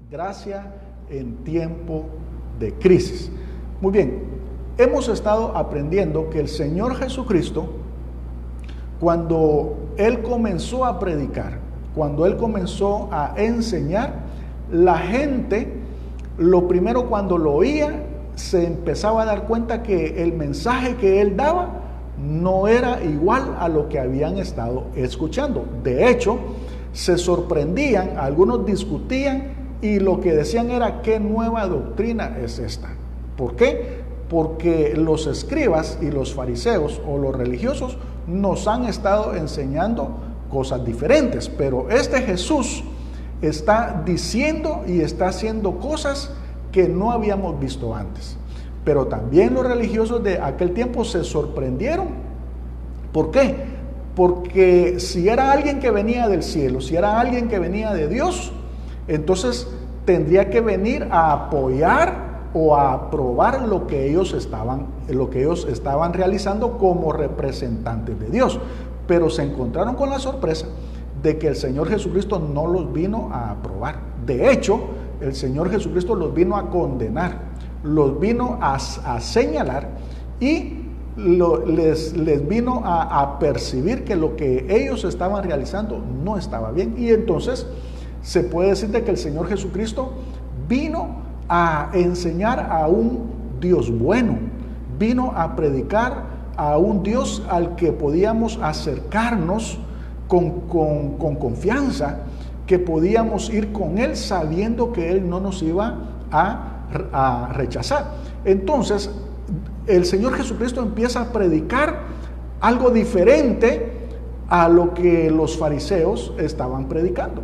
Gracia en tiempo de crisis. Muy bien, hemos estado aprendiendo que el Señor Jesucristo, cuando Él comenzó a predicar, cuando Él comenzó a enseñar, la gente, lo primero cuando lo oía, se empezaba a dar cuenta que el mensaje que Él daba no era igual a lo que habían estado escuchando. De hecho, se sorprendían, algunos discutían y lo que decían era: ¿qué nueva doctrina es esta? ¿Por qué? Porque los escribas y los fariseos o los religiosos nos han estado enseñando cosas diferentes, pero este Jesús está diciendo y está haciendo cosas que no habíamos visto antes. Pero también los religiosos de aquel tiempo se sorprendieron. ¿Por qué? Porque si era alguien que venía del cielo, si era alguien que venía de Dios, entonces tendría que venir a apoyar o a aprobar lo que ellos estaban realizando como representantes de Dios. Pero se encontraron con la sorpresa de que el Señor Jesucristo no los vino a aprobar. De hecho, el Señor Jesucristo los vino a condenar, los vino a señalar y les vino a percibir que lo que ellos estaban realizando no estaba bien. Y entonces se puede decir de que el Señor Jesucristo vino a enseñar a un Dios bueno, vino a predicar a un Dios al que podíamos acercarnos con confianza, que podíamos ir con Él sabiendo que Él no nos iba a rechazar. Entonces, el Señor Jesucristo empieza a predicar algo diferente a lo que los fariseos estaban predicando.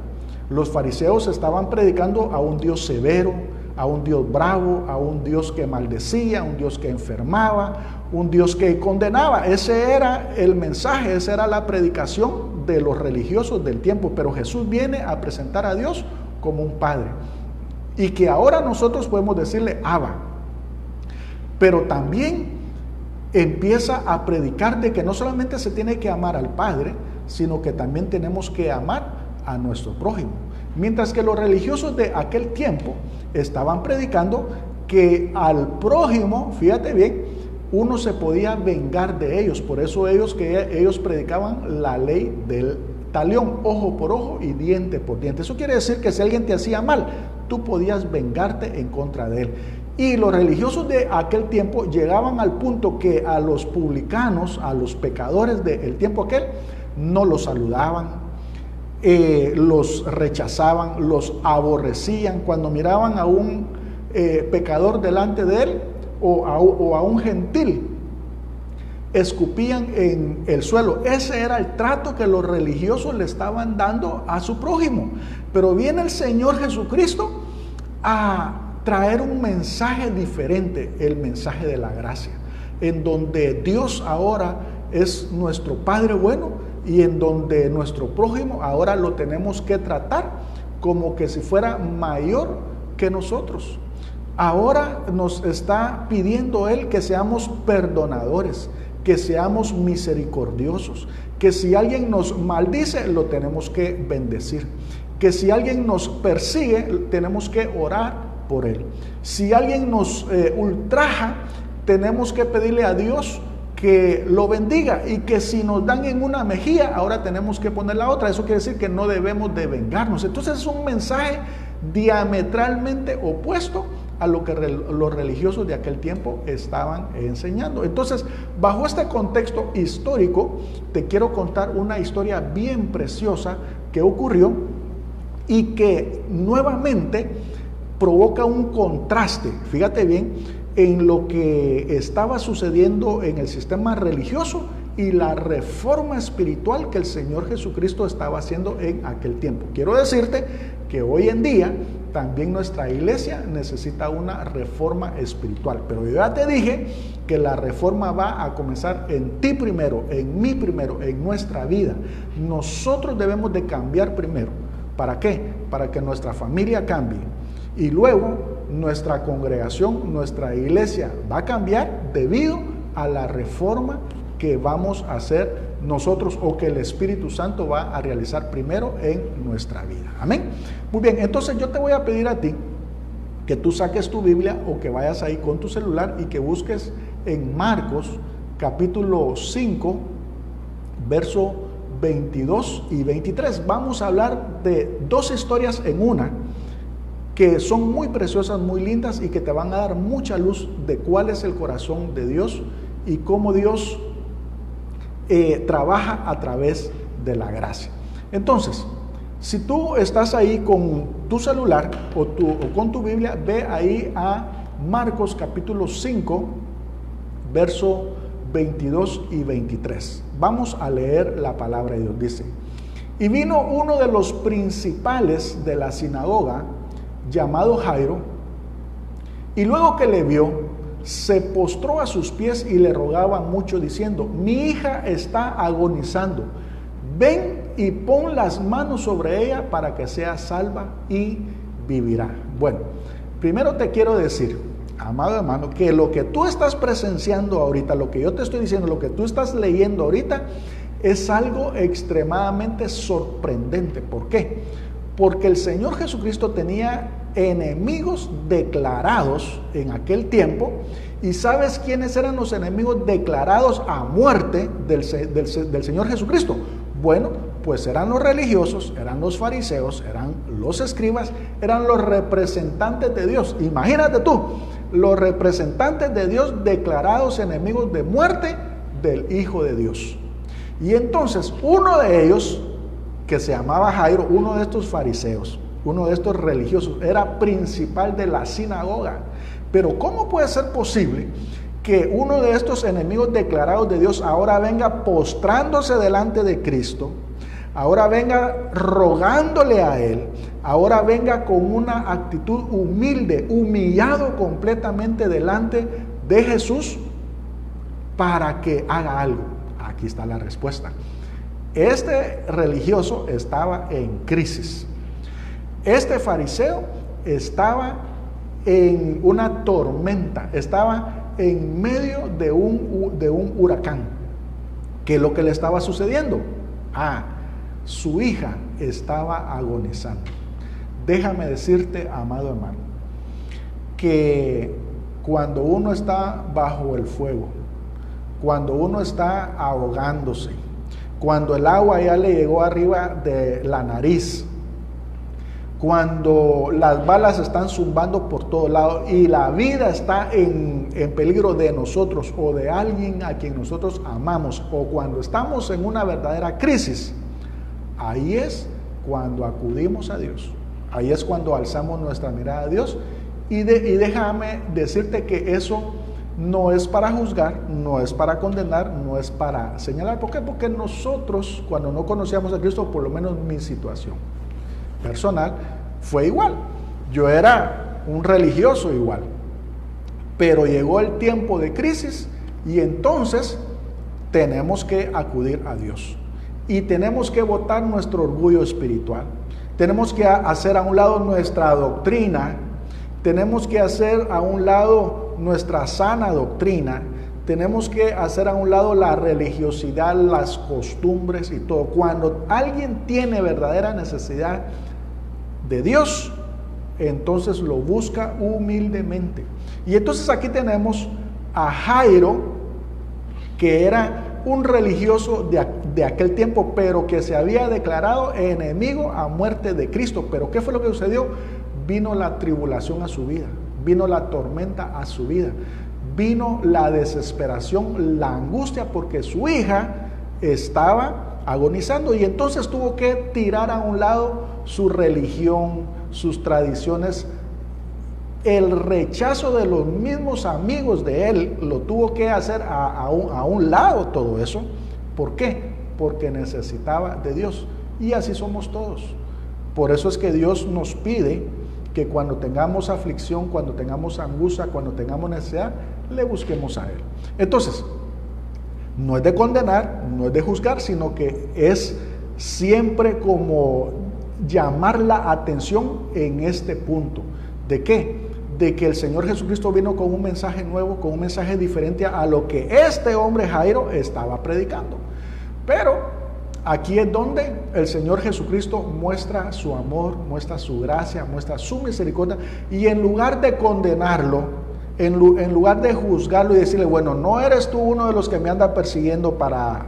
Los fariseos estaban predicando a un Dios severo, a un Dios bravo, a un Dios que maldecía, a un Dios que enfermaba, un Dios que condenaba. Ese era el mensaje, esa era la predicación de los religiosos del tiempo. Pero Jesús viene a presentar a Dios como un Padre, y que ahora nosotros podemos decirle Abba. Pero también empieza a predicar de que no solamente se tiene que amar al Padre, sino que también tenemos que amar a nuestro prójimo. Mientras que los religiosos de aquel tiempo estaban predicando que al prójimo, fíjate bien, uno se podía vengar de ellos. Por eso ellos predicaban la ley del talión, ojo por ojo y diente por diente. Eso quiere decir que si alguien te hacía mal, tú podías vengarte en contra de él. Y los religiosos de aquel tiempo llegaban al punto que a los publicanos, a los pecadores del tiempo aquel, no los saludaban, los rechazaban, los aborrecían. Cuando miraban a un pecador delante de él o a un gentil, escupían en el suelo. Ese era el trato que los religiosos le estaban dando a su prójimo. Pero viene el Señor Jesucristo a traer un mensaje diferente, el mensaje de la gracia, en donde Dios ahora es nuestro Padre bueno y en donde nuestro prójimo ahora lo tenemos que tratar como que si fuera mayor que nosotros. Ahora nos está pidiendo Él que seamos perdonadores, que seamos misericordiosos, que si alguien nos maldice, lo tenemos que bendecir, que si alguien nos persigue, tenemos que orar por él. Si alguien nos ultraja, tenemos que pedirle a Dios que lo bendiga, y que si nos dan en una mejilla, ahora tenemos que poner la otra. Eso quiere decir que no debemos de vengarnos. Entonces es un mensaje diametralmente opuesto a lo que los religiosos de aquel tiempo estaban enseñando. Entonces, bajo este contexto histórico, te quiero contar una historia bien preciosa que ocurrió y que nuevamente provoca un contraste, fíjate bien, en lo que estaba sucediendo en el sistema religioso y la reforma espiritual que el Señor Jesucristo estaba haciendo en aquel tiempo. Quiero decirte que hoy en día también nuestra iglesia necesita una reforma espiritual, pero yo ya te dije que la reforma va a comenzar en ti primero, en mí primero, en nuestra vida. Nosotros debemos de cambiar primero. ¿Para qué? Para que nuestra familia cambie. Y luego nuestra congregación, nuestra iglesia va a cambiar debido a la reforma que vamos a hacer nosotros o que el Espíritu Santo va a realizar primero en nuestra vida. Amén. Muy bien, entonces yo te voy a pedir a ti que tú saques tu Biblia o que vayas ahí con tu celular y que busques en Marcos capítulo 5, verso 22 y 23. Vamos a hablar de dos historias en una que son muy preciosas, muy lindas y que te van a dar mucha luz de cuál es el corazón de Dios y cómo Dios trabaja a través de la gracia. Entonces, si tú estás ahí con tu celular o con tu Biblia, ve ahí a Marcos capítulo 5, verso 22 y 23. Vamos a leer la palabra de Dios. Dice: y vino uno de los principales de la sinagoga, llamado Jairo, y luego que le vio, se postró a sus pies y le rogaba mucho, diciendo: mi hija está agonizando, ven y pon las manos sobre ella para que sea salva y vivirá. Bueno, primero te quiero decir, amado hermano, que lo que tú estás presenciando ahorita, lo que yo te estoy diciendo, lo que tú estás leyendo ahorita, es algo extremadamente sorprendente. ¿Por qué? Porque el Señor Jesucristo tenía enemigos declarados en aquel tiempo. ¿Y sabes quiénes eran los enemigos declarados a muerte del Señor Jesucristo? Bueno, pues eran los religiosos, eran los fariseos, eran los escribas, eran los representantes de Dios. Imagínate tú, los representantes de Dios declarados enemigos de muerte del Hijo de Dios. Y entonces uno de ellos, que se llamaba Jairo, uno de estos fariseos, uno de estos religiosos, era principal de la sinagoga. Pero ¿cómo puede ser posible que uno de estos enemigos declarados de Dios ahora venga postrándose delante de Cristo, ahora venga rogándole a Él, ahora venga con una actitud humilde, humillado completamente delante de Jesús para que haga algo? Aquí está la respuesta. Este religioso estaba en crisis. Este fariseo estaba en una tormenta, estaba en medio de un huracán. ¿Qué es lo que le estaba sucediendo? Su hija estaba agonizando. Déjame decirte, amado hermano, que cuando uno está bajo el fuego, cuando uno está ahogándose, cuando el agua ya le llegó arriba de la nariz, cuando las balas están zumbando por todos lados y la vida está en peligro de nosotros o de alguien a quien nosotros amamos, o cuando estamos en una verdadera crisis, ahí es cuando acudimos a Dios, ahí es cuando alzamos nuestra mirada a Dios. Y déjame decirte que eso no es para juzgar, no es para condenar, no es para señalar. ¿Por qué? Porque nosotros, cuando no conocíamos a Cristo, por lo menos mi situación personal fue igual. Yo era un religioso igual, pero llegó el tiempo de crisis y entonces tenemos que acudir a Dios y tenemos que botar nuestro orgullo espiritual, tenemos que hacer a un lado nuestra doctrina, tenemos que hacer a un lado nuestra sana doctrina, tenemos que hacer a un lado la religiosidad, las costumbres y todo. Cuando alguien tiene verdadera necesidad de Dios, entonces lo busca humildemente. Y entonces aquí tenemos a Jairo, que era un religioso de aquel tiempo, pero que se había declarado enemigo a muerte de Cristo. Pero ¿qué fue lo que sucedió? Vino la tribulación a su vida, vino la tormenta a su vida, vino la desesperación, la angustia, porque su hija estaba agonizando y entonces tuvo que tirar a un lado su religión, sus tradiciones, el rechazo de los mismos amigos de él, lo tuvo que hacer a un lado todo eso. ¿Por qué? Porque necesitaba de Dios. Y así somos todos. Por eso es que Dios nos pide que cuando tengamos aflicción, cuando tengamos angustia, cuando tengamos necesidad, le busquemos a Él. Entonces, no es de condenar, no es de juzgar, sino que es siempre como llamar la atención en este punto. ¿De qué? De que el Señor Jesucristo vino con un mensaje nuevo, con un mensaje diferente a lo que este hombre Jairo estaba predicando. Pero aquí es donde el Señor Jesucristo muestra su amor, muestra su gracia, muestra su misericordia, y en lugar de condenarlo, en lugar de juzgarlo y decirle, bueno, no eres tú uno de los que me anda persiguiendo para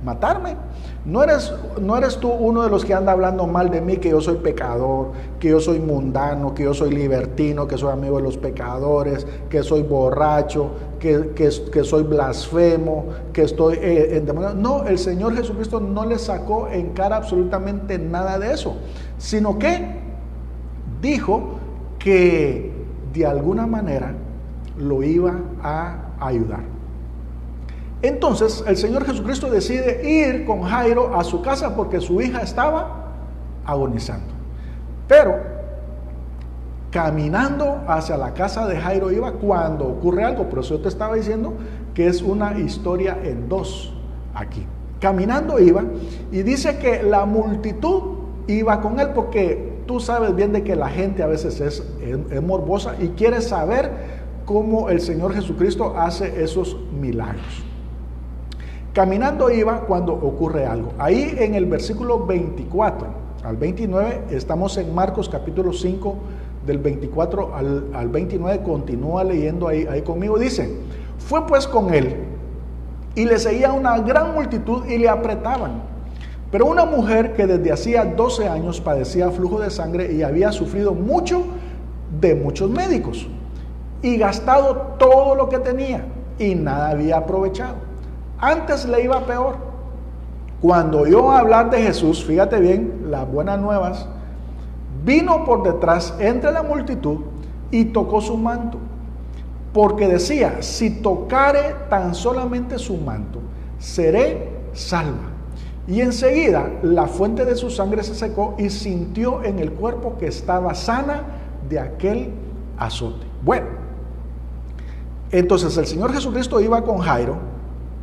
matarme, no eres tú uno de los que anda hablando mal de mí, que yo soy pecador, que yo soy mundano, que yo soy libertino, que soy amigo de los pecadores, que soy borracho, que soy blasfemo, que estoy endemoniado. No, el Señor Jesucristo no le sacó en cara absolutamente nada de eso, sino que dijo que de alguna manera lo iba a ayudar. Entonces el Señor Jesucristo decide ir con Jairo a su casa porque su hija estaba agonizando. Pero caminando hacia la casa de Jairo iba cuando ocurre algo. Por eso yo te estaba diciendo que es una historia en dos aquí. Caminando iba, y dice que la multitud iba con él, porque tú sabes bien de que la gente a veces es morbosa y quiere saber cómo el Señor Jesucristo hace esos milagros. Caminando iba cuando ocurre algo. Ahí en el versículo 24 al 29, estamos en Marcos capítulo 5, del 24 al 29, continúa leyendo ahí conmigo. Dice, fue pues con él, y le seguía una gran multitud y le apretaban. Pero una mujer que desde hacía 12 años padecía flujo de sangre y había sufrido mucho de muchos médicos, y gastado todo lo que tenía, y nada había aprovechado. Antes le iba peor. Cuando oyó hablar de Jesús, fíjate bien, las buenas nuevas, vino por detrás entre la multitud y tocó su manto, porque decía, si tocare tan solamente su manto, seré salva. Y enseguida la fuente de su sangre se secó y sintió en el cuerpo que estaba sana de aquel azote. Bueno, entonces el Señor Jesucristo iba con Jairo,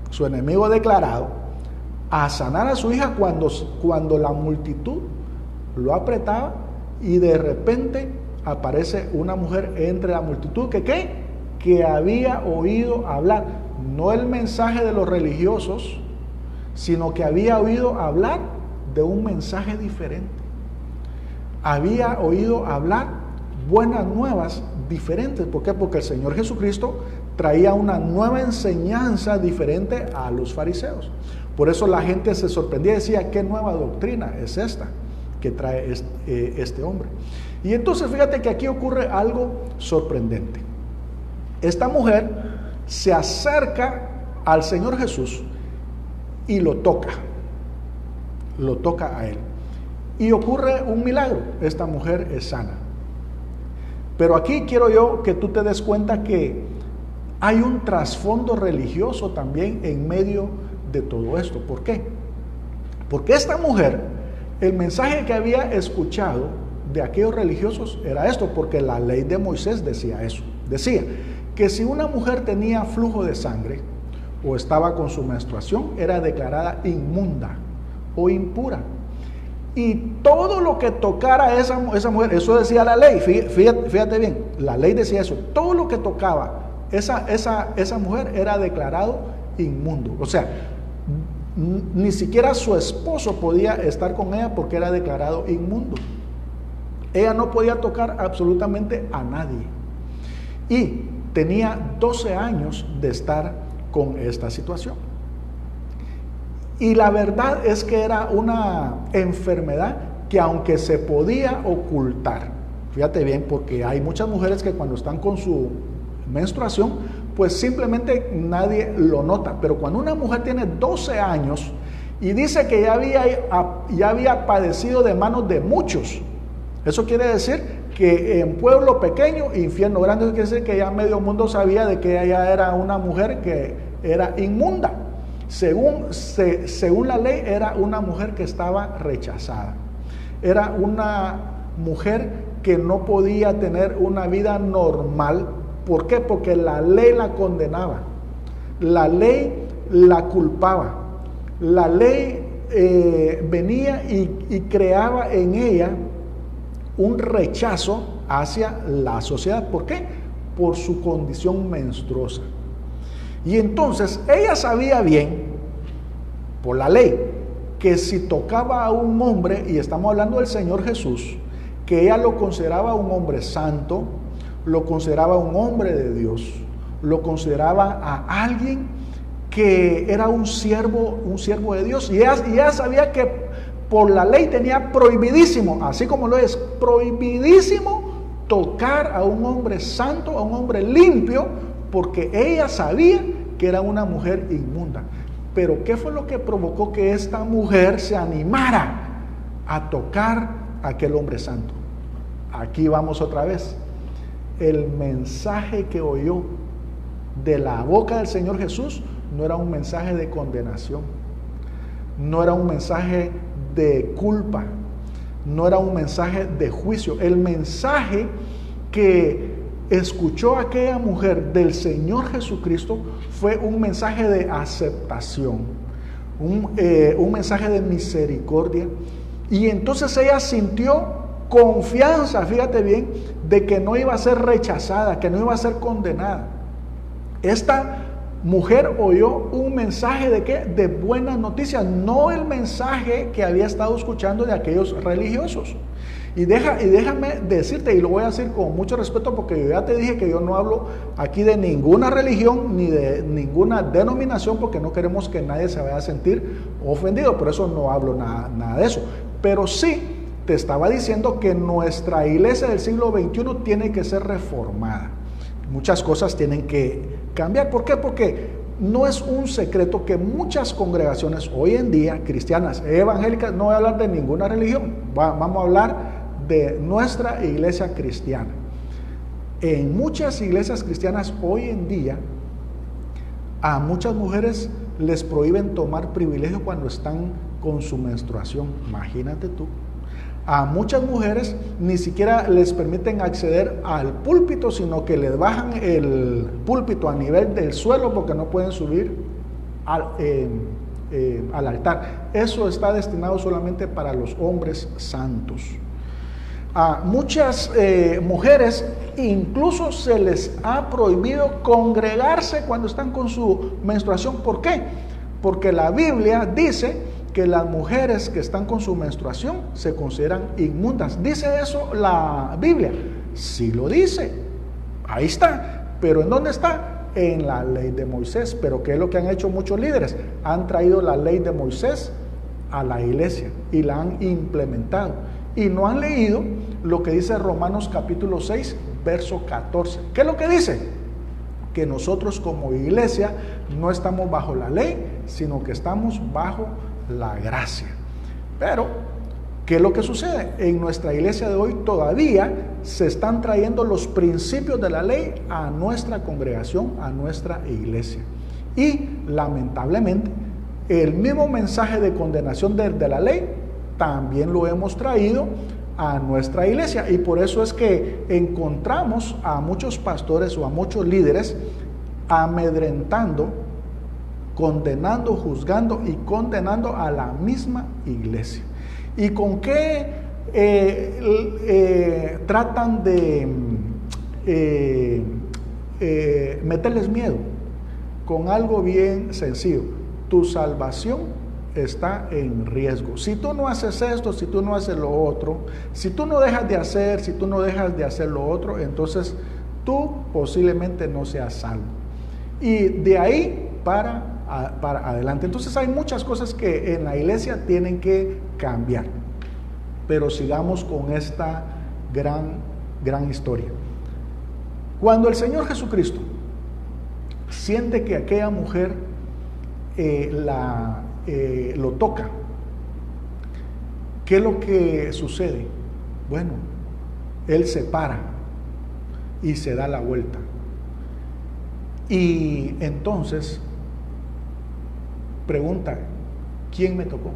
su enemigo declarado, a sanar a su hija cuando la multitud lo apretaba, y de repente aparece una mujer entre la multitud que había oído hablar, no el mensaje de los religiosos, sino que había oído hablar de un mensaje diferente. Había oído hablar buenas nuevas diferentes. ¿Por qué? Porque el Señor Jesucristo traía una nueva enseñanza diferente a los fariseos. Por eso la gente se sorprendía y decía, ¿qué nueva doctrina es esta que trae este hombre? Y entonces fíjate que aquí ocurre algo sorprendente. Esta mujer se acerca al Señor Jesús y lo toca a él, y ocurre un milagro. Esta mujer es sana. Pero aquí quiero yo que tú te des cuenta que hay un trasfondo religioso también en medio de todo esto. ¿Por qué? Porque esta mujer, el mensaje que había escuchado de aquellos religiosos era esto, porque la ley de Moisés decía eso. Decía que si una mujer tenía flujo de sangre o estaba con su menstruación, era declarada inmunda o impura. Y todo lo que tocara esa mujer, eso decía la ley, fíjate bien, la ley decía eso, todo lo que tocaba esa mujer era declarado inmundo. O sea, ni siquiera su esposo podía estar con ella porque era declarado inmundo. Ella no podía tocar absolutamente a nadie. Y tenía 12 años de estar con esta situación. Y la verdad es que era una enfermedad que, aunque se podía ocultar, fíjate bien, porque hay muchas mujeres que cuando están con su menstruación, pues simplemente nadie lo nota. Pero cuando una mujer tiene 12 años y dice que ya había padecido de manos de muchos, eso quiere decir que en pueblo pequeño, infierno grande, eso quiere decir que ya medio mundo sabía de que ella era una mujer que era inmunda. Según la ley, era una mujer que estaba rechazada. Era una mujer que no podía tener una vida normal. ¿Por qué? Porque la ley la condenaba. La ley la culpaba. La ley venía y creaba en ella un rechazo hacia la sociedad. ¿Por qué? Por su condición menstruosa. Y entonces ella sabía bien por la ley, que si tocaba a un hombre, y estamos hablando del Señor Jesús, que ella lo consideraba un hombre santo, lo consideraba un hombre de Dios, lo consideraba a alguien que era un siervo de Dios, y ella sabía que por la ley tenía prohibidísimo, así como lo es, prohibidísimo tocar a un hombre santo, a un hombre limpio, porque ella sabía que era una mujer inmunda. Pero ¿qué fue lo que provocó que esta mujer se animara a tocar a aquel hombre santo? Aquí vamos otra vez. El mensaje que oyó de la boca del Señor Jesús no era un mensaje de condenación, no era un mensaje de culpa, no era un mensaje de juicio. El mensaje que escuchó aquella mujer del Señor Jesucristo fue un mensaje de aceptación, un mensaje de misericordia. Y entonces ella sintió confianza, fíjate bien, de que no iba a ser rechazada, que no iba a ser condenada. Esta mujer oyó un mensaje de ¿qué? De buenas noticias, no el mensaje que había estado escuchando de aquellos religiosos. Y déjame decirte, y lo voy a decir con mucho respeto, porque yo ya te dije que yo no hablo aquí de ninguna religión ni de ninguna denominación, porque no queremos que nadie se vaya a sentir ofendido, por eso no hablo nada de eso. Pero sí te estaba diciendo que nuestra iglesia del siglo XXI tiene que ser reformada. Muchas cosas tienen que cambiar. ¿Por qué? Porque no es un secreto que muchas congregaciones hoy en día, cristianas, evangélicas, no voy a hablar de ninguna religión, vamos a hablar de nuestra iglesia cristiana. En muchas iglesias cristianas hoy en día, a muchas mujeres les prohíben tomar privilegio cuando están con su menstruación. Imagínate tú. A muchas mujeres ni siquiera les permiten acceder al púlpito, sino que les bajan el púlpito a nivel del suelo porque no pueden subir al altar. Eso está destinado solamente para los hombres santos. A muchas mujeres incluso se les ha prohibido congregarse cuando están con su menstruación. ¿Por qué? Porque la Biblia dice que las mujeres que están con su menstruación se consideran inmundas. ¿Dice eso la Biblia? Sí lo dice. Ahí está. ¿Pero en dónde está? En la ley de Moisés. ¿Pero qué es lo que han hecho muchos líderes? Han traído la ley de Moisés a la iglesia y la han implementado. Y no han leído lo que dice Romanos capítulo 6, verso 14. ¿Qué es lo que dice? Que nosotros como iglesia no estamos bajo la ley, sino que estamos bajo la gracia. Pero, ¿qué es lo que sucede? En nuestra iglesia de hoy todavía se están trayendo los principios de la ley a nuestra congregación, a nuestra iglesia. Y lamentablemente, el mismo mensaje de condenación de la ley también lo hemos traído a nuestra iglesia. Y por eso es que encontramos a muchos pastores o a muchos líderes amedrentando, condenando, juzgando y condenando a la misma iglesia. ¿Y con qué tratan de meterles miedo? Con algo bien sencillo: tu salvación está en riesgo. Si tú no haces esto, si tú no haces lo otro, si tú no dejas de hacer lo otro, entonces tú posiblemente no seas salvo. Y de ahí para adelante. Entonces hay muchas cosas que en la iglesia tienen que cambiar. Pero sigamos con esta gran historia. Cuando el Señor Jesucristo siente que aquella mujer lo toca, ¿qué es lo que sucede? Bueno, Él se para y se da la vuelta. Y entonces pregunta: ¿quién me tocó?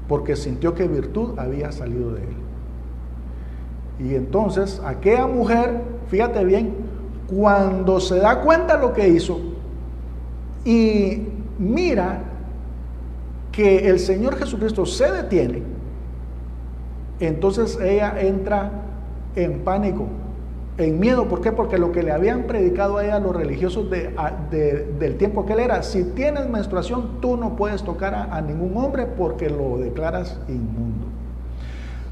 Porque sintió que virtud había salido de él. Y entonces aquella mujer, fíjate bien, cuando se da cuenta lo que hizo y mira que el Señor Jesucristo se detiene, entonces ella entra en pánico en miedo. ¿Por qué? Porque lo que le habían predicado a ella los religiosos del tiempo que él era: si tienes menstruación, tú no puedes tocar a ningún hombre porque lo declaras inmundo.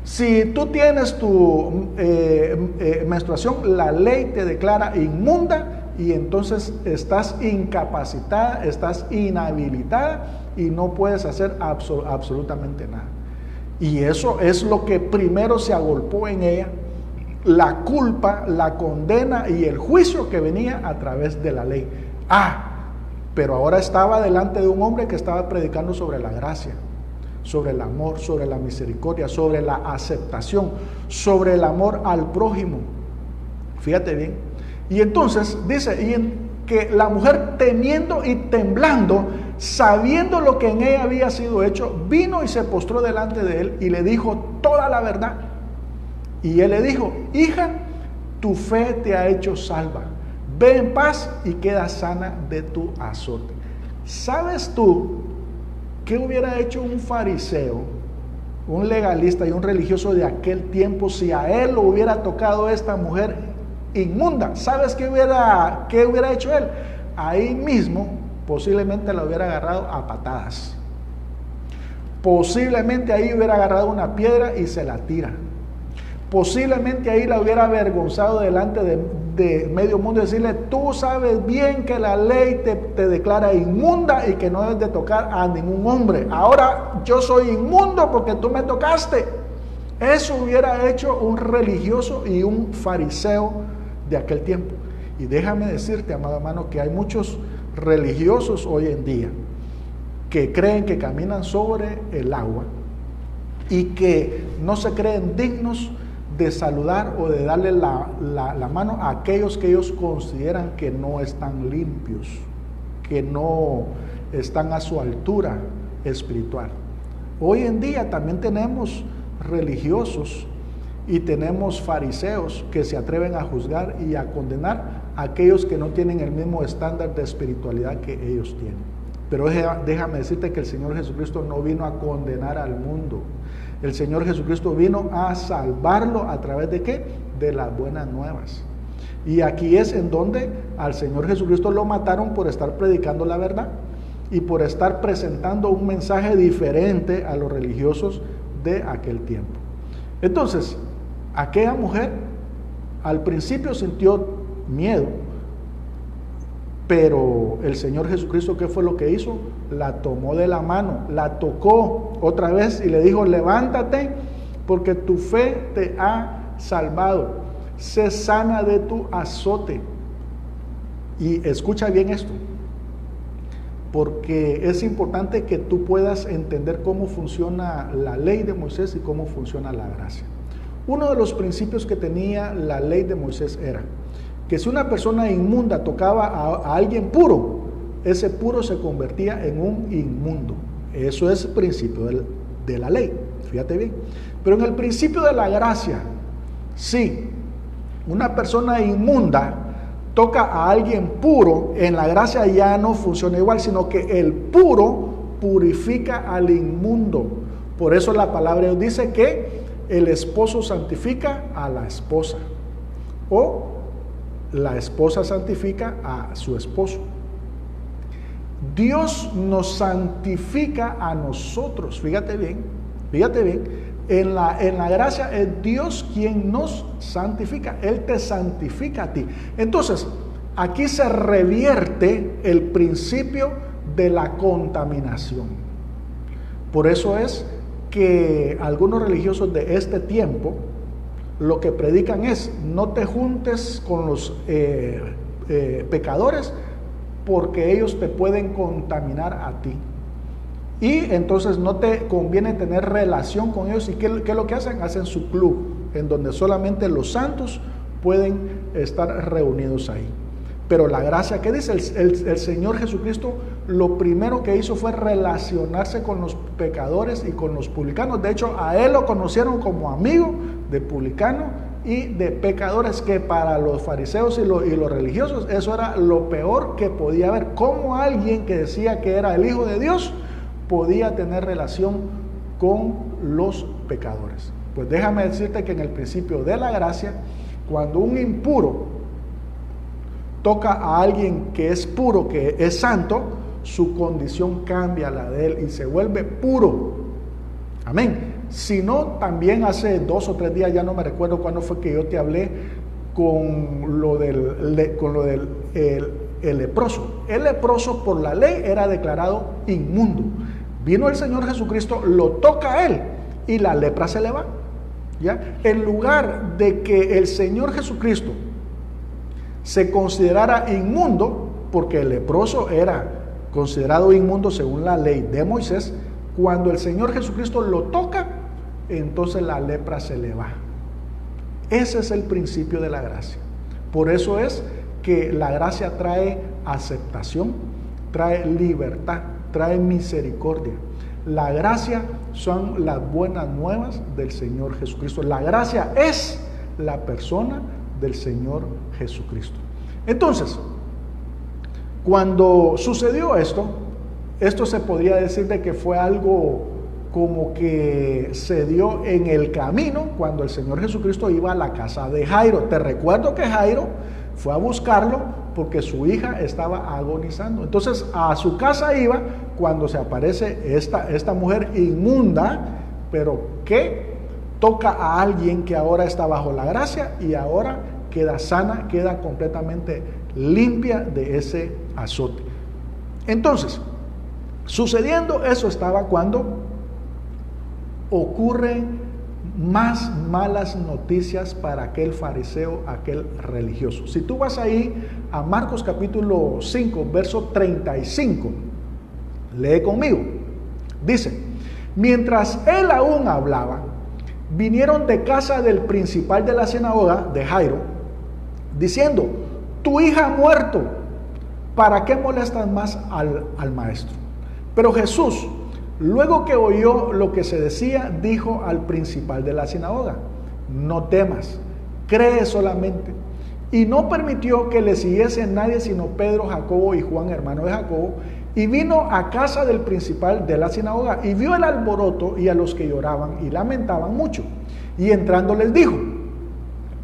Si tú tienes tu menstruación, la ley te declara inmunda y entonces estás incapacitada, estás inhabilitada y no puedes hacer absolutamente nada. Y eso es lo que primero se agolpó en ella: la culpa, la condena y el juicio que venía a través de la ley. Pero ahora estaba delante de un hombre que estaba predicando sobre la gracia, sobre el amor, sobre la misericordia, sobre la aceptación, sobre el amor al prójimo. Fíjate bien. Y entonces dice que la mujer, temiendo y temblando, sabiendo lo que en ella había sido hecho, vino y se postró delante de él y le dijo toda la verdad. Y él le dijo: hija, tu fe te ha hecho salva, ve en paz y queda sana de tu azote. ¿Sabes tú qué hubiera hecho un fariseo, un legalista y un religioso de aquel tiempo si a él lo hubiera tocado esta mujer inmunda? ¿Sabes qué hubiera hecho él? Ahí mismo posiblemente la hubiera agarrado a patadas. Posiblemente ahí hubiera agarrado una piedra y se la tira. Posiblemente ahí la hubiera avergonzado delante de medio mundo y decirle: tú sabes bien que la ley te declara inmunda y que no debes de tocar a ningún hombre. Ahora yo soy inmundo porque tú me tocaste. Eso hubiera hecho un religioso y un fariseo de aquel tiempo. Y déjame decirte, amado hermano, que hay muchos religiosos hoy en día que creen que caminan sobre el agua y que no se creen dignos de saludar o de darle la mano a aquellos que ellos consideran que no están limpios, que no están a su altura espiritual. Hoy en día también tenemos religiosos y tenemos fariseos que se atreven a juzgar y a condenar a aquellos que no tienen el mismo estándar de espiritualidad que ellos tienen. Pero déjame decirte que el Señor Jesucristo no vino a condenar al mundo. El Señor Jesucristo vino a salvarlo. ¿A través de qué? De las buenas nuevas. Y aquí es en donde al Señor Jesucristo lo mataron por estar predicando la verdad y por estar presentando un mensaje diferente a los religiosos de aquel tiempo. Entonces, aquella mujer al principio sintió miedo, pero el Señor Jesucristo, ¿qué fue lo que hizo? La tomó de la mano, la tocó otra vez y le dijo: levántate, porque tu fe te ha salvado, sé sana de tu azote. Y escucha bien esto, porque es importante que tú puedas entender cómo funciona la ley de Moisés y cómo funciona la gracia. Uno de los principios que tenía la ley de Moisés era que si una persona inmunda tocaba a alguien puro, ese puro se convertía en un inmundo. Eso es el principio de la ley, fíjate bien. Pero en el principio de la gracia, sí, una persona inmunda toca a alguien puro, en la gracia ya no funciona igual, sino que el puro purifica al inmundo. Por eso la palabra de Dios dice que el esposo santifica a la esposa, o la esposa santifica a su esposo. Dios nos santifica a nosotros, fíjate bien, en la gracia es Dios quien nos santifica, Él te santifica a ti. Entonces, aquí se revierte el principio de la contaminación. Por eso es que algunos religiosos de este tiempo lo que predican es: no te juntes con los pecadores porque ellos te pueden contaminar a ti. Y entonces no te conviene tener relación con ellos. ¿Y qué es lo que hacen? Hacen su club, en donde solamente los santos pueden estar reunidos ahí. Pero la gracia, ¿qué dice? El Señor Jesucristo lo primero que hizo fue relacionarse con los pecadores y con los publicanos. De hecho, a Él lo conocieron como amigo de publicanos y de pecadores, que para los fariseos y los religiosos eso era lo peor que podía haber. ¿Cómo alguien que decía que era el Hijo de Dios podía tener relación con los pecadores? Pues déjame decirte que en el principio de la gracia, Cuando un impuro toca a alguien que es puro, que es santo, su condición cambia la de él y se vuelve puro. Amén. Si no, también hace 2 o 3 días, ya no me recuerdo cuándo fue que yo te hablé con lo del leproso. El leproso por la ley era declarado inmundo. Vino el Señor Jesucristo, lo toca a él y la lepra se le va. ¿Ya? En lugar de que el Señor Jesucristo se considerara inmundo, porque el leproso era considerado inmundo según la ley de Moisés, cuando el Señor Jesucristo lo toca, entonces la lepra se le va. Ese es el principio de la gracia. Por eso es que la gracia trae aceptación, trae libertad, trae misericordia. La gracia son las buenas nuevas del Señor Jesucristo. La gracia es la persona del Señor Jesucristo. Entonces, cuando sucedió esto se podría decir de que fue algo como que se dio en el camino cuando el Señor Jesucristo iba a la casa de Jairo. Te recuerdo que Jairo fue a buscarlo porque su hija estaba agonizando. Entonces a su casa iba cuando se aparece esta mujer inmunda, pero que toca a alguien que ahora está bajo la gracia y ahora queda sana, queda completamente limpia de ese azote. Entonces, sucediendo eso estaba cuando ocurren más malas noticias para aquel fariseo, aquel religioso. Si tú vas ahí a Marcos capítulo 5, verso 35, lee conmigo. Dice: mientras él aún hablaba, vinieron de casa del principal de la sinagoga, de Jairo, diciendo: tu hija ha muerto, ¿para qué molestas más al maestro? Pero Jesús, luego que oyó lo que se decía, dijo al principal de la sinagoga: no temas, cree solamente. Y no permitió que le siguiese nadie sino Pedro, Jacobo y Juan, hermano de Jacobo, y vino a casa del principal de la sinagoga y vio el alboroto y a los que lloraban y lamentaban mucho. Y entrando les dijo: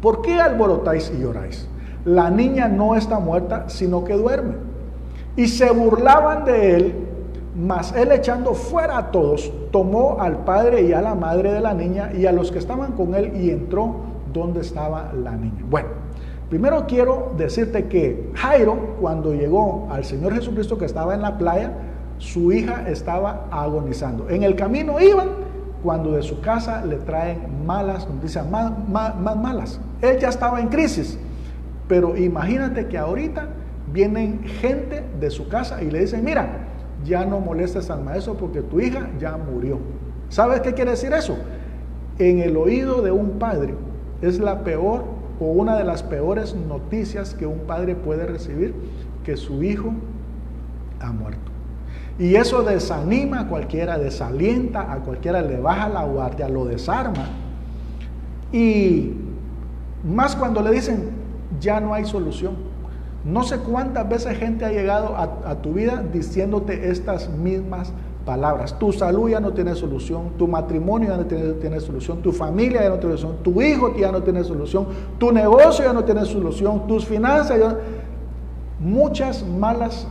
¿por qué alborotáis y lloráis? La niña no está muerta, sino que duerme. Y se burlaban de él. Mas él, echando fuera a todos, tomó al padre y a la madre de la niña y a los que estaban con él y entró donde estaba la niña. Bueno, primero quiero decirte que Jairo, cuando llegó al Señor Jesucristo que estaba en la playa, su hija estaba agonizando. En el camino iban cuando de su casa le traen malas noticias, más malas. Él ya estaba en crisis, pero imagínate que ahorita vienen gente de su casa y le dicen: mira, ya no molestes al maestro porque tu hija ya murió. ¿Sabes qué quiere decir eso? En el oído de un padre es la peor o una de las peores noticias que un padre puede recibir, que su hijo ha muerto. Y eso desanima a cualquiera, desalienta a cualquiera, le baja la guardia, lo desarma. Y más cuando le dicen: ya no hay solución. No sé cuántas veces gente ha llegado a tu vida diciéndote estas mismas palabras. Tu salud ya no tiene solución, tu matrimonio ya no tiene solución, tu familia ya no tiene solución, tu hijo ya no tiene solución, tu negocio ya no tiene solución, tus finanzas ya... Muchas malas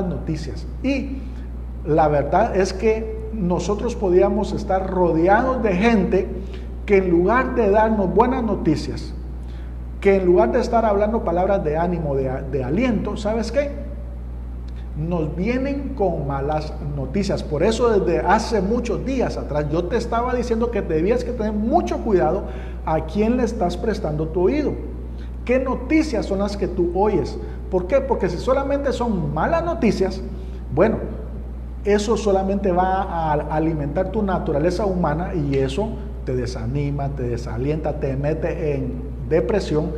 noticias. Y la verdad es que nosotros podíamos estar rodeados de gente que en lugar de darnos buenas noticias, que en lugar de estar hablando palabras de ánimo, de aliento, ¿sabes qué? Nos vienen con malas noticias. Por eso desde hace muchos días atrás yo te estaba diciendo que debías que tener mucho cuidado a quién le estás prestando tu oído. ¿Qué noticias son las que tú oyes? ¿Por qué? Porque si solamente son malas noticias, bueno, eso solamente va a alimentar tu naturaleza humana y eso te desanima, te desalienta, te mete en depresión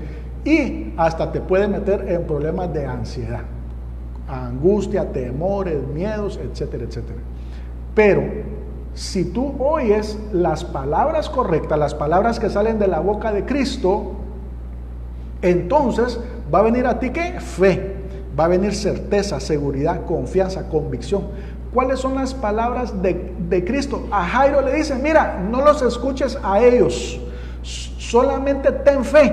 y hasta te puede meter en problemas de ansiedad, angustia, temores, miedos, etcétera, etcétera. Pero si tú oyes las palabras correctas, las palabras que salen de la boca de Cristo, entonces va a venir a ti ¿qué? Fe, va a venir certeza, seguridad, confianza, convicción. ¿Cuáles son las palabras de Cristo? A Jairo le dicen: mira, no los escuches a ellos, Solamente ten fe,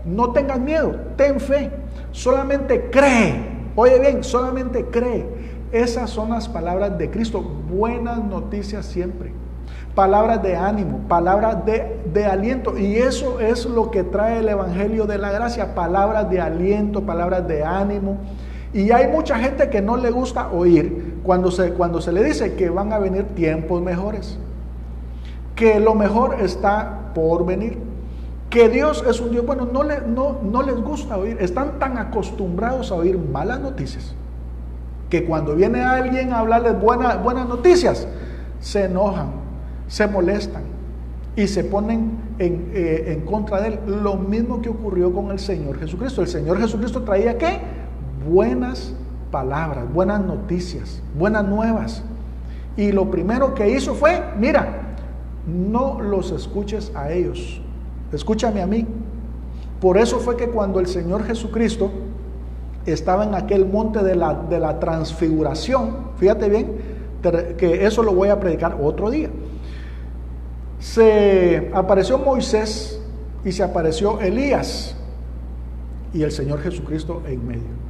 no tengas miedo, ten fe, solamente cree. Oye bien, solamente cree. Esas son las palabras de Cristo, buenas noticias siempre. Palabras de ánimo, palabras de aliento, y eso es lo que trae el Evangelio de la Gracia, palabras de aliento, palabras de ánimo. Y hay mucha gente que no le gusta oír cuando se le dice que van a venir tiempos mejores, que lo mejor está por venir, que Dios es un Dios bueno. No les gusta oír, están tan acostumbrados a oír malas noticias, que cuando viene alguien a hablarles buenas noticias, se enojan, se molestan y se ponen en contra de él. Lo mismo que ocurrió con el Señor Jesucristo. El Señor Jesucristo traía ¿qué? Buenas palabras, buenas noticias, buenas nuevas. Y lo primero que hizo fue, mira, no los escuches a ellos, escúchame a mí. Por eso fue que cuando el Señor Jesucristo estaba en aquel monte de la transfiguración, fíjate bien, que eso lo voy a predicar otro día. Se apareció Moisés y se apareció Elías y el Señor Jesucristo en medio.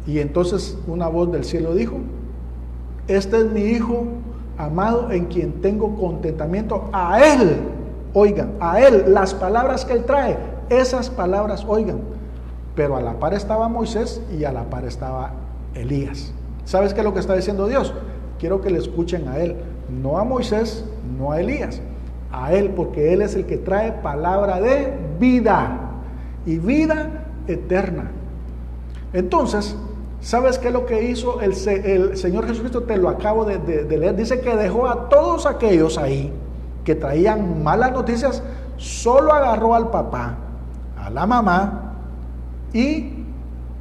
Y entonces una voz del cielo dijo: este es mi Hijo amado en quien tengo contentamiento. A Él, oigan, a Él, las palabras que Él trae, esas palabras oigan. Pero a la par estaba Moisés y a la par estaba Elías. ¿Sabes qué es lo que está diciendo Dios? Quiero que le escuchen a Él, no a Moisés, no a Elías, a Él, porque Él es el que trae palabra de vida y vida eterna. Entonces, ¿sabes qué es lo que hizo el Señor Jesucristo? Te lo acabo de leer. Dice que dejó a todos aquellos ahí que traían malas noticias, solo agarró al papá, a la mamá y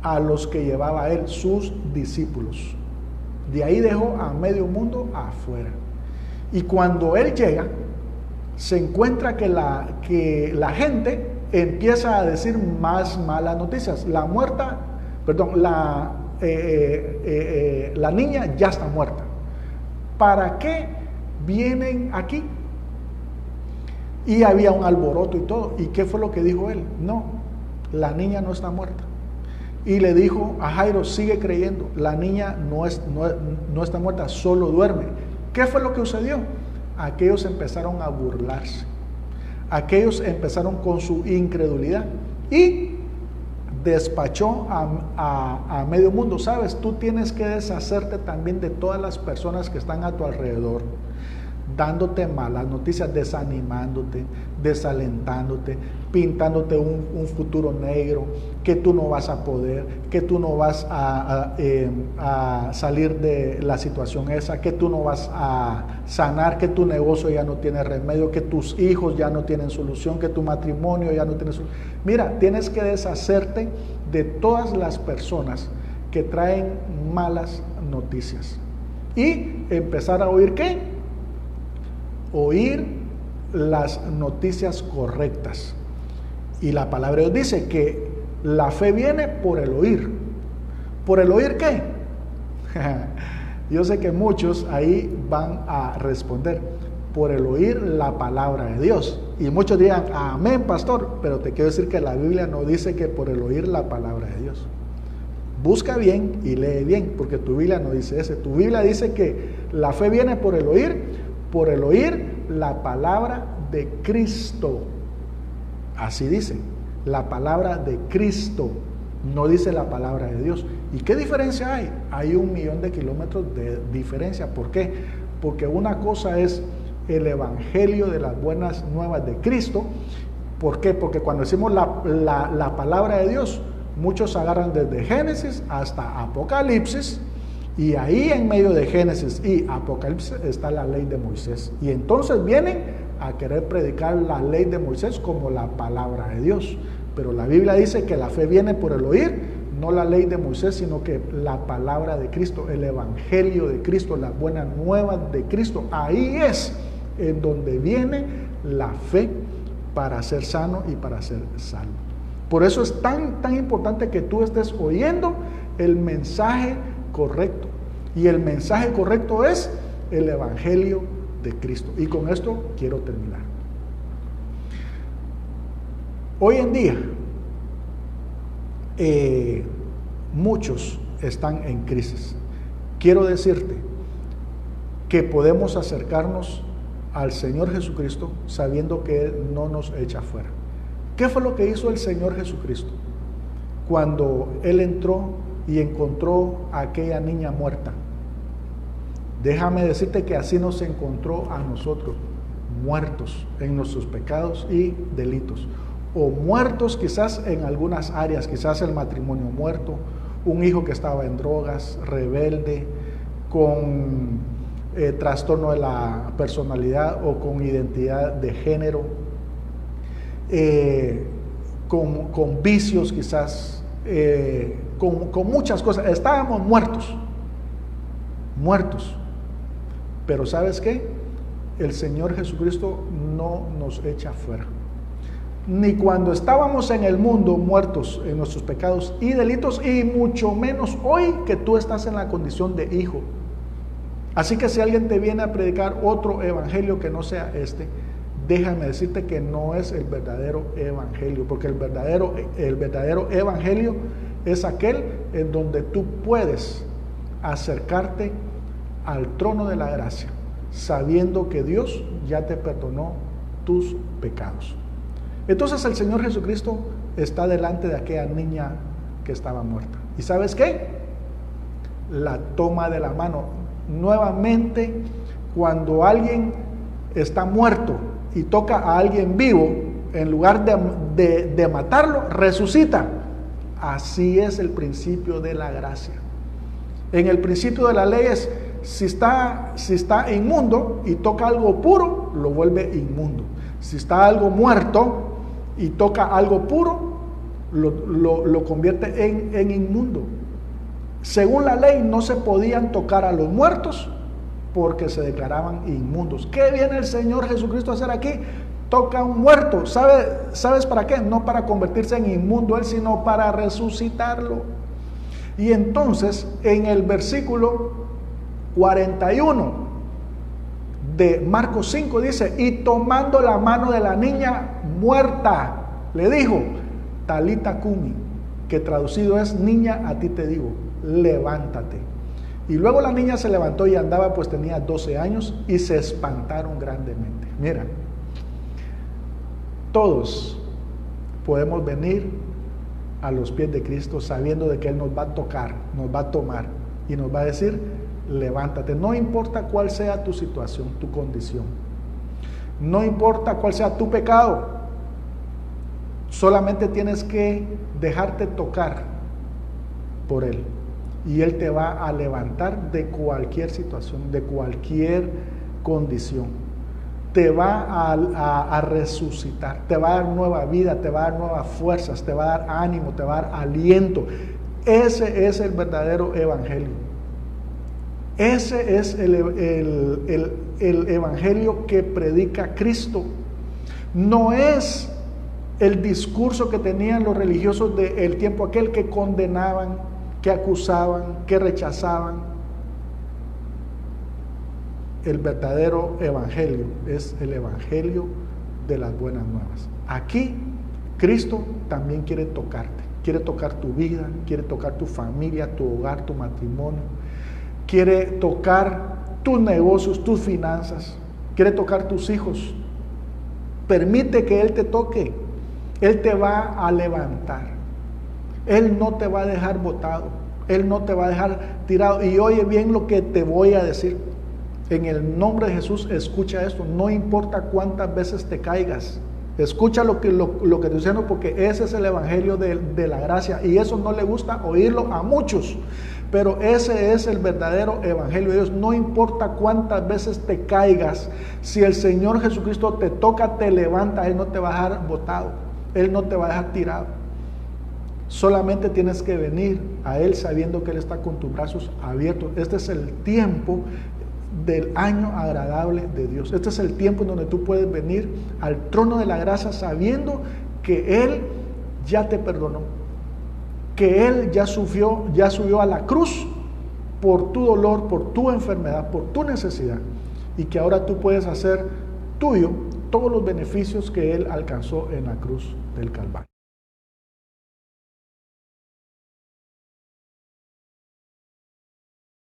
a los que llevaba a él, sus discípulos. De ahí dejó a medio mundo afuera. Y cuando él llega, se encuentra que la gente empieza a decir más malas noticias. La niña ya está muerta. ¿Para qué vienen aquí? Y había un alboroto y todo. ¿Y qué fue lo que dijo él? No, la niña no está muerta. Y le dijo a Jairo: sigue creyendo, la niña no está muerta, solo duerme. ¿Qué fue lo que sucedió? Aquellos empezaron a burlarse, aquellos empezaron con su incredulidad y despachó a medio mundo. Sabes, tú tienes que deshacerte también de todas las personas que están a tu alrededor, dándote malas noticias, desanimándote, desalentándote, pintándote un futuro negro, que tú no vas a poder, que tú no vas a salir de la situación esa, que tú no vas a sanar, que tu negocio ya no tiene remedio, que tus hijos ya no tienen solución, que tu matrimonio ya no tiene solución. Mira, tienes que deshacerte de todas las personas que traen malas noticias y empezar a oír ¿qué? Oír las noticias correctas. Y la palabra de Dios dice que la fe viene por el oír. ¿Por el oír qué? Yo sé que muchos ahí van a responder: por el oír la palabra de Dios. Y muchos dirán: amén, pastor. Pero te quiero decir que la Biblia no dice que por el oír la palabra de Dios. Busca bien y lee bien, porque tu Biblia no dice eso. Tu Biblia dice que la fe viene por el oír la palabra de Cristo. Así dice, la palabra de Cristo, no dice la palabra de Dios. ¿Y qué diferencia hay? Hay 1,000,000 de kilómetros de diferencia. ¿Por qué? Porque una cosa es el evangelio de las buenas nuevas de Cristo. ¿Por qué? Porque cuando decimos la palabra de Dios, muchos agarran desde Génesis hasta Apocalipsis. Y ahí en medio de Génesis y Apocalipsis está la ley de Moisés. Y entonces vienen a querer predicar la ley de Moisés como la palabra de Dios. Pero la Biblia dice que la fe viene por el oír, no la ley de Moisés, sino que la palabra de Cristo, el evangelio de Cristo, las buenas nuevas de Cristo. Ahí es en donde viene la fe para ser sano y para ser salvo. Por eso es tan importante que tú estés oyendo el mensaje correcto. Y el mensaje correcto es el evangelio de Cristo. Y con esto quiero terminar. Hoy en día, muchos están en crisis. Quiero decirte que podemos acercarnos al Señor Jesucristo sabiendo que Él no nos echa fuera. ¿Qué fue lo que hizo el Señor Jesucristo cuando Él entró y encontró a aquella niña muerta? Déjame decirte que así nos encontró a nosotros, muertos en nuestros pecados y delitos, o muertos quizás en algunas áreas, quizás el matrimonio muerto, un hijo que estaba en drogas, rebelde, con trastorno de la personalidad o con identidad de género, con vicios quizás, con muchas cosas. Estábamos muertos. Pero ¿sabes qué? El Señor Jesucristo no nos echa fuera. Ni cuando estábamos en el mundo muertos en nuestros pecados y delitos, y mucho menos hoy que tú estás en la condición de hijo. Así que si alguien te viene a predicar otro evangelio que no sea este, déjame decirte que no es el verdadero evangelio, porque el verdadero evangelio es aquel en donde tú puedes acercarte al trono de la gracia, sabiendo que Dios ya te perdonó tus pecados. Entonces el Señor Jesucristo está delante de aquella niña que estaba muerta. ¿Y sabes qué? La toma de la mano. Nuevamente, cuando alguien está muerto y toca a alguien vivo, en lugar de matarlo, resucita. Así es el principio de la gracia. En el principio de la ley es, si está inmundo y toca algo puro, lo vuelve inmundo. Si está algo muerto y toca algo puro, lo convierte en inmundo. Según la ley no se podían tocar a los muertos porque se declaraban inmundos. ¿Qué viene el Señor Jesucristo a hacer aquí? Toca a un muerto. ¿Sabes para qué? No para convertirse en inmundo él, sino para resucitarlo. Y entonces en el versículo 41 de Marcos 5 dice, y tomando la mano de la niña muerta, le dijo, Talita cumi, que traducido es, niña, a ti te digo, levántate. Y luego la niña se levantó y andaba, pues tenía 12 años, y se espantaron grandemente. Mira, todos podemos venir a los pies de Cristo sabiendo de que Él nos va a tocar, nos va a tomar y nos va a decir, levántate. No importa cuál sea tu situación, tu condición, no importa cuál sea tu pecado, solamente tienes que dejarte tocar por Él y Él te va a levantar de cualquier situación, de cualquier condición. Te va a resucitar, te va a dar nueva vida, te va a dar nuevas fuerzas, te va a dar ánimo, te va a dar aliento. Ese es el verdadero evangelio. Ese es el evangelio que predica Cristo. No es el discurso que tenían los religiosos del tiempo aquel, que condenaban, que acusaban, que rechazaban. El verdadero evangelio es el evangelio de las buenas nuevas. Aquí Cristo también quiere tocarte, quiere tocar tu vida, quiere tocar tu familia, tu hogar, tu matrimonio, quiere tocar tus negocios, tus finanzas, quiere tocar tus hijos. Permite que Él te toque. Él te va a levantar. Él no te va a dejar botado. Él no te va a dejar tirado. Y oye bien lo que te voy a decir. En el nombre de Jesús, escucha esto. No importa cuántas veces te caigas. Escucha lo que estoy diciendo, porque ese es el evangelio de la gracia. Y eso no le gusta oírlo a muchos. Pero ese es el verdadero evangelio de Dios. No importa cuántas veces te caigas. Si el Señor Jesucristo te toca, te levanta. Él no te va a dejar botado. Él no te va a dejar tirado. Solamente tienes que venir a Él sabiendo que Él está con tus brazos abiertos. Este es el tiempo del año agradable de Dios. Este es el tiempo en donde tú puedes venir al trono de la gracia sabiendo que Él ya te perdonó, que Él ya subió a la cruz por tu dolor, por tu enfermedad, por tu necesidad, y que ahora tú puedes hacer tuyo todos los beneficios que Él alcanzó en la cruz del Calvario.